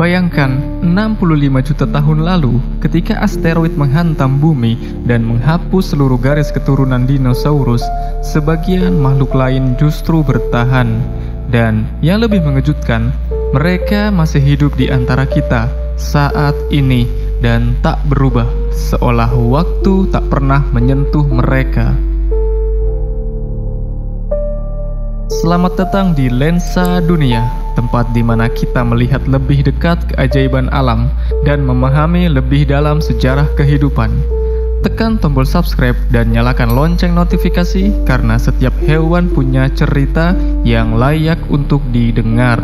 Bayangkan 65 juta tahun lalu ketika asteroid menghantam bumi dan menghapus seluruh garis keturunan dinosaurus, sebagian makhluk lain justru bertahan. Dan yang lebih mengejutkan, mereka masih hidup di antara kita saat ini dan tak berubah, seolah waktu tak pernah menyentuh mereka. Selamat datang di Lensa Dunia, tempat di mana kita melihat lebih dekat keajaiban alam dan memahami lebih dalam sejarah kehidupan. Tekan tombol subscribe dan nyalakan lonceng notifikasi karena setiap hewan punya cerita yang layak untuk didengar.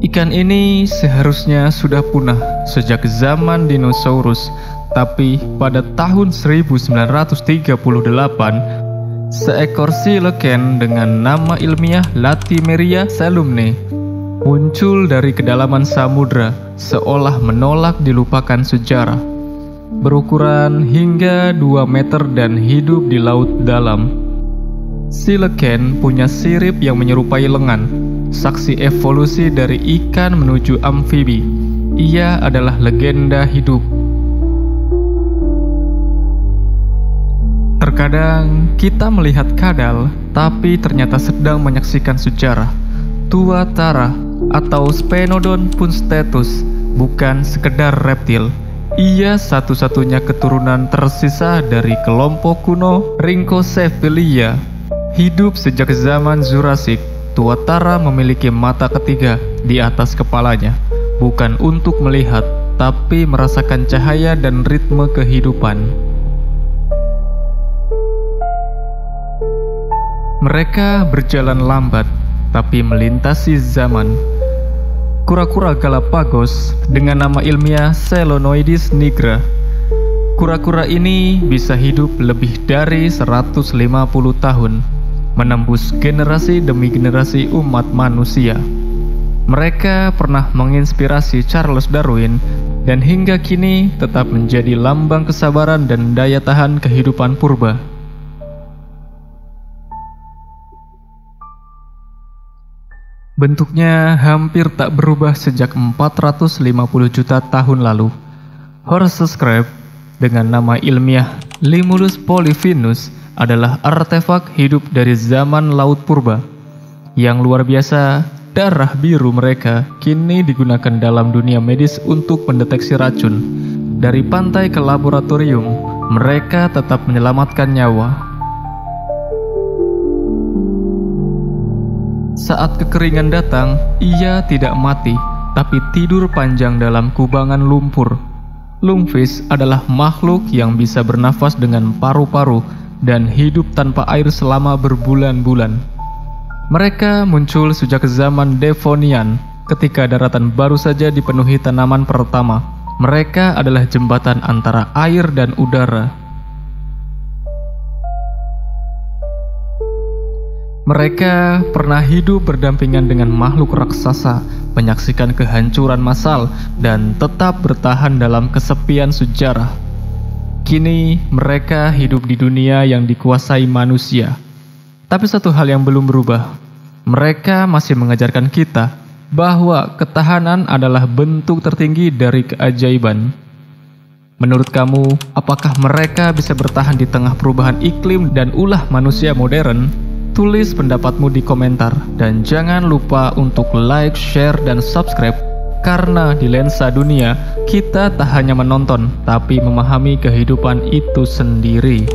Ikan ini seharusnya sudah punah sejak zaman dinosaurus, tapi pada tahun 1938, seekor silakan dengan nama ilmiah Latimeria salumne muncul dari kedalaman samudra, seolah menolak dilupakan sejarah. Berukuran hingga 2 meter dan hidup di laut dalam. Silakan punya sirip yang menyerupai lengan, saksi evolusi dari ikan menuju amfibi. Ia adalah legenda hidup. Terkadang kita melihat kadal, tapi ternyata sedang menyaksikan sejarah. Tuatara atau Sphenodon punstetus bukan sekedar reptil. Ia satu-satunya keturunan tersisa dari kelompok kuno Rhynchocephalia. Hidup sejak zaman Jurassic, Tuatara memiliki mata ketiga di atas kepalanya, bukan untuk melihat, tapi merasakan cahaya dan ritme kehidupan. Mereka berjalan lambat, tapi melintasi zaman. Kura-kura Galapagos dengan nama ilmiah Chelonoidis nigra. Kura-kura ini bisa hidup lebih dari 150 tahun, menembus generasi demi generasi umat manusia. Mereka pernah menginspirasi Charles Darwin dan hingga kini tetap menjadi lambang kesabaran dan daya tahan kehidupan purba. Bentuknya hampir tak berubah sejak 450 juta tahun lalu. Horses crab dengan nama ilmiah Limulus polyphemus adalah artefak hidup dari zaman laut purba. Yang luar biasa, darah biru mereka kini digunakan dalam dunia medis untuk mendeteksi racun. Dari pantai ke laboratorium, mereka tetap menyelamatkan nyawa. Saat kekeringan datang, ia tidak mati, tapi tidur panjang dalam kubangan lumpur. Lungfish adalah makhluk yang bisa bernafas dengan paru-paru dan hidup tanpa air selama berbulan-bulan. Mereka muncul sejak zaman Devonian, ketika daratan baru saja dipenuhi tanaman pertama. Mereka adalah jembatan antara air dan udara. Mereka pernah hidup berdampingan dengan makhluk raksasa, menyaksikan kehancuran massal, dan tetap bertahan dalam kesepian sejarah. Kini mereka hidup di dunia yang dikuasai manusia. Tapi satu hal yang belum berubah, mereka masih mengajarkan kita bahwa ketahanan adalah bentuk tertinggi dari keajaiban. Menurut kamu, apakah mereka bisa bertahan di tengah perubahan iklim dan ulah manusia modern? Tulis pendapatmu di komentar, dan jangan lupa untuk like, share, dan subscribe. Karena di Lensa Dunia, kita tak hanya menonton, tapi memahami kehidupan itu sendiri.